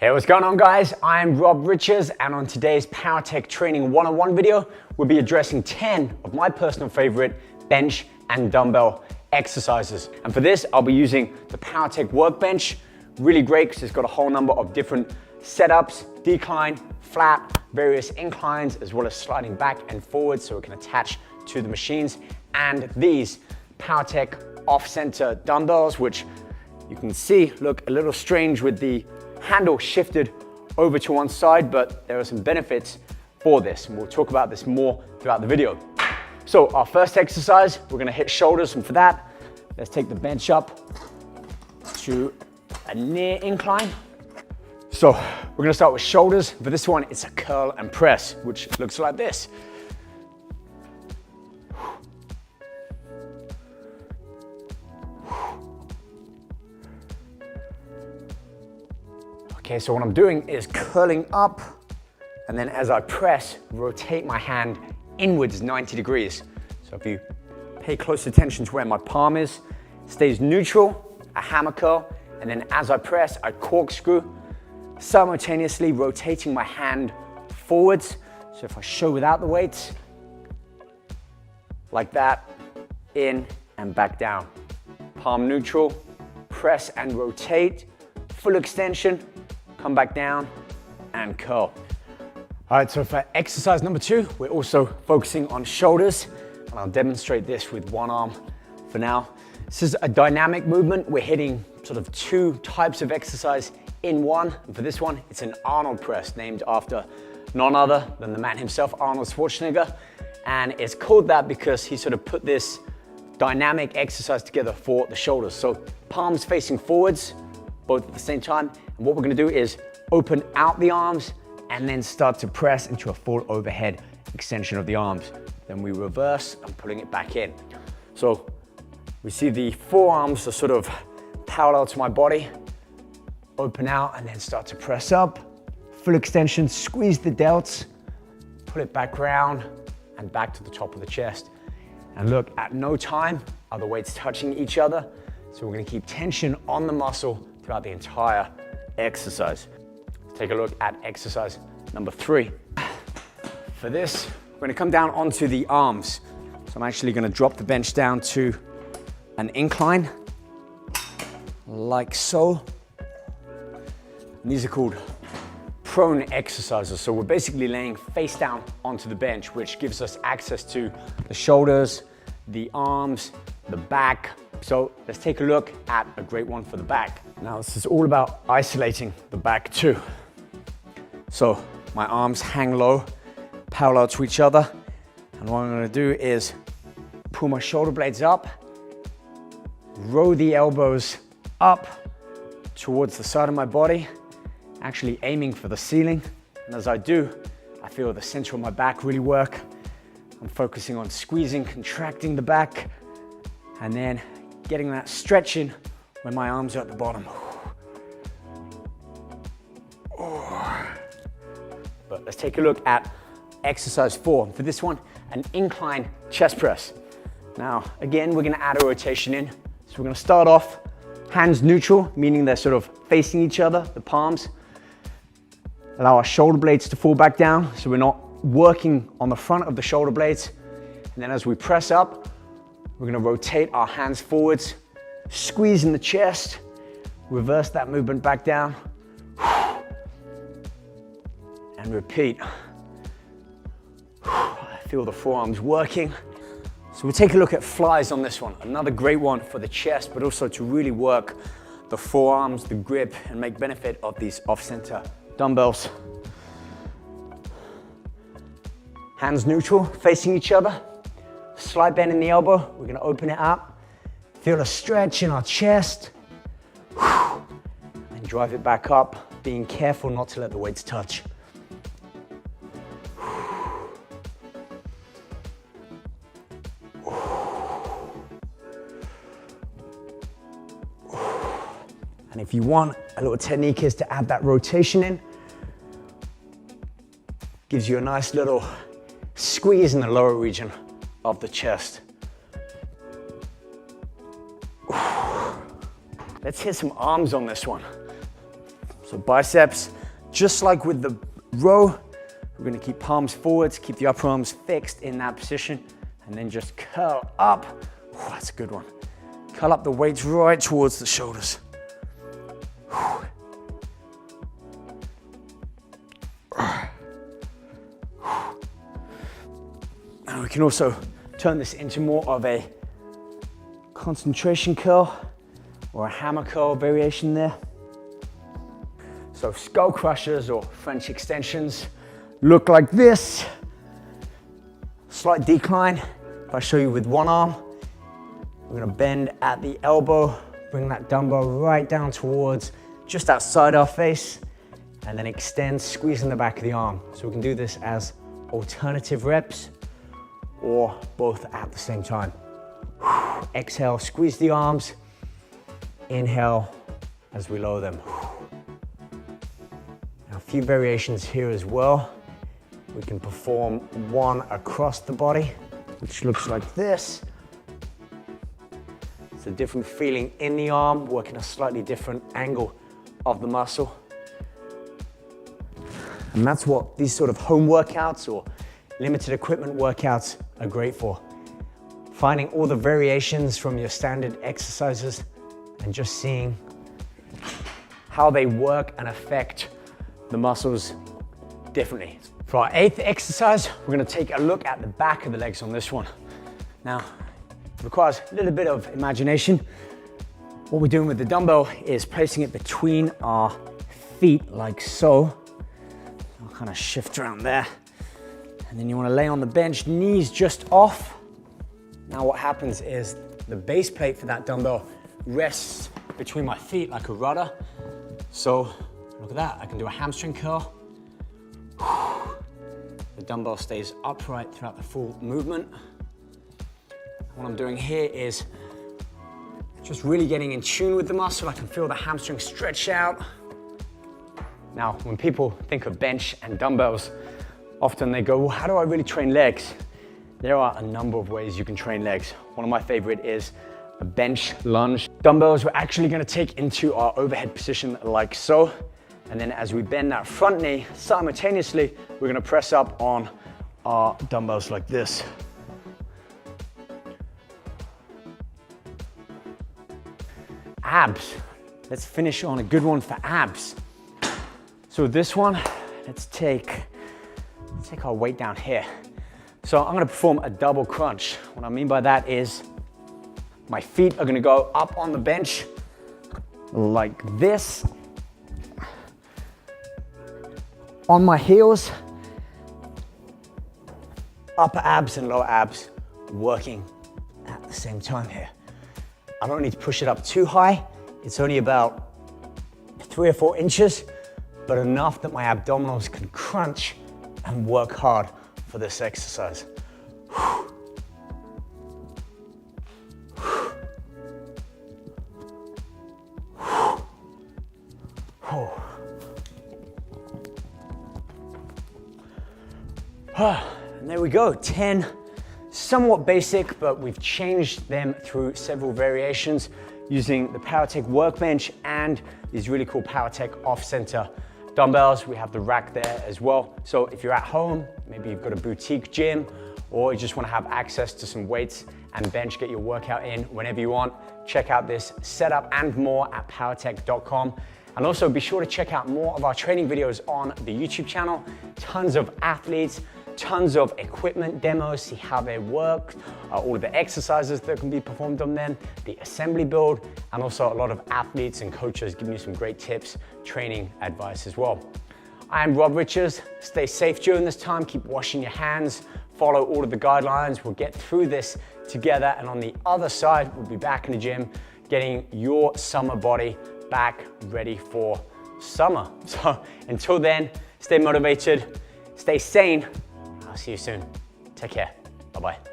Hey, what's going on guys? I'm Rob Richards, and on today's Powertec Training 101 video, we'll be addressing 10 of my personal favorite bench and dumbbell exercises. And for this, I'll be using the Powertec workbench. Really great because it's got a whole number of different setups, decline, flat, various inclines, as well as sliding back and forward so it can attach to the machines. And these Powertec off-center dumbbells, which you can see look a little strange with the handle shifted over to one side, but there are some benefits for this, and we'll talk about this more throughout the video. So our first exercise, we're gonna hit shoulders, and for that, let's take the bench up to a near incline. So we're gonna start with shoulders. For this one, it's a curl and press, which looks like this. Okay, so what I'm doing is curling up, and then as I press, rotate my hand inwards 90 degrees. So if you pay close attention to where my palm is, stays neutral, a hammer curl, and then as I press, I corkscrew, simultaneously rotating my hand forwards. So if I show without the weights, like that, in and back down. Palm neutral, press and rotate, full extension, come back down and curl. All right, so for exercise number 2, we're also focusing on shoulders, and I'll demonstrate this with one arm for now. This is a dynamic movement. We're hitting sort of 2 types of exercise in one. And for this one, it's an Arnold press, named after none other than the man himself, Arnold Schwarzenegger. And it's called that because he sort of put this dynamic exercise together for the shoulders. So palms facing forwards, both at the same time. And what we're gonna do is open out the arms and then start to press into a full overhead extension of the arms. Then we reverse and pulling it back in. So we see the forearms are sort of parallel to my body, open out and then start to press up, full extension, squeeze the delts, pull it back round and back to the top of the chest. And look, at no time are the weights touching each other. So we're gonna keep tension on the muscle throughout the entire exercise. Let's take a look at exercise number 3. For this, we're gonna come down onto the arms. So I'm actually gonna drop the bench down to an incline, like so. And these are called prone exercises. So we're basically laying face down onto the bench, which gives us access to the shoulders, the arms, the back. So let's take a look at a great one for the back. Now this is all about isolating the back too. So my arms hang low, parallel to each other. And what I'm gonna do is pull my shoulder blades up, row the elbows up towards the side of my body, actually aiming for the ceiling. And as I do, I feel the center of my back really work. I'm focusing on squeezing, contracting the back, and then getting that stretching when my arms are at the bottom. But let's take a look at exercise 4. For this one, an incline chest press. Now, again, we're gonna add a rotation in. So we're gonna start off hands neutral, meaning they're sort of facing each other, the palms. Allow our shoulder blades to fall back down so we're not working on the front of the shoulder blades. And then as we press up, we're gonna rotate our hands forwards, squeeze in the chest, reverse that movement back down, and repeat. I feel the forearms working. So we'll take a look at flies on this one. Another great one for the chest, but also to really work the forearms, the grip, and make benefit of these off-center dumbbells. Hands neutral, facing each other. Slight bend in the elbow, we're gonna open it up. Feel a stretch in our chest. And drive it back up, being careful not to let the weights touch. And if you want, a little technique is to add that rotation in. Gives you a nice little squeeze in the lower region of the chest. Let's hit some arms on this one. So biceps, just like with the row, we're gonna keep palms forwards, keep the upper arms fixed in that position, and then just curl up. Oh, that's a good one. Curl up the weights right towards the shoulders. And we can also turn this into more of a concentration curl or a hammer curl variation there. So skull crushers or French extensions look like this. Slight decline. If I show you with one arm, we're gonna bend at the elbow, bring that dumbbell right down towards just outside our face, and then extend, squeezing the back of the arm. So we can do this as alternative reps or both at the same time. Exhale, squeeze the arms. Inhale as we lower them. Now, a few variations here as well. We can perform one across the body, which looks like this. It's a different feeling in the arm, working a slightly different angle of the muscle. And that's what these sort of home workouts or limited equipment workouts are great for. Finding all the variations from your standard exercises and just seeing how they work and affect the muscles differently. For our 8th exercise, we're gonna take a look at the back of the legs on this one. Now, it requires a little bit of imagination. What we're doing with the dumbbell is placing it between our feet like so. I'll kind of shift around there. And then you wanna lay on the bench, knees just off. Now what happens is the base plate for that dumbbell rests between my feet like a rudder. So look at that, I can do a hamstring curl. The dumbbell stays upright throughout the full movement. What I'm doing here is just really getting in tune with the muscle. I can feel the hamstring stretch out. Now, when people think of bench and dumbbells, often they go, well, how do I really train legs? There are a number of ways you can train legs. One of my favorite is a bench lunge. Dumbbells we're actually gonna take into our overhead position like so. And then as we bend that front knee, simultaneously, we're gonna press up on our dumbbells like this. Abs. Let's finish on a good one for abs. So with this one, let's take our weight down here. So I'm gonna perform a double crunch. What I mean by that is my feet are gonna go up on the bench like this. On my heels, upper abs and lower abs working at the same time here. I don't need to push it up too high. It's only about 3 or 4 inches, but enough that my abdominals can crunch and work hard for this exercise. And there we go, 10 somewhat basic, but we've changed them through several variations using the Powertec workbench and these really cool Powertec off-center dumbbells. We have the rack there as well. So if you're at home, maybe you've got a boutique gym, or you just want to have access to some weights and bench, get your workout in whenever you want, check out this setup and more at powertec.com. And also be sure to check out more of our training videos on the YouTube channel. Tons of athletes, tons of equipment demos, see how they work, all of the exercises that can be performed on them, the assembly build, and also a lot of athletes and coaches giving you some great tips, training advice as well. I am Rob Richards. Stay safe during this time, keep washing your hands, follow all of the guidelines. We'll get through this together, and on the other side, we'll be back in the gym, getting your summer body back ready for summer. So until then, stay motivated, stay sane. I'll see you soon. Take care. Bye-bye.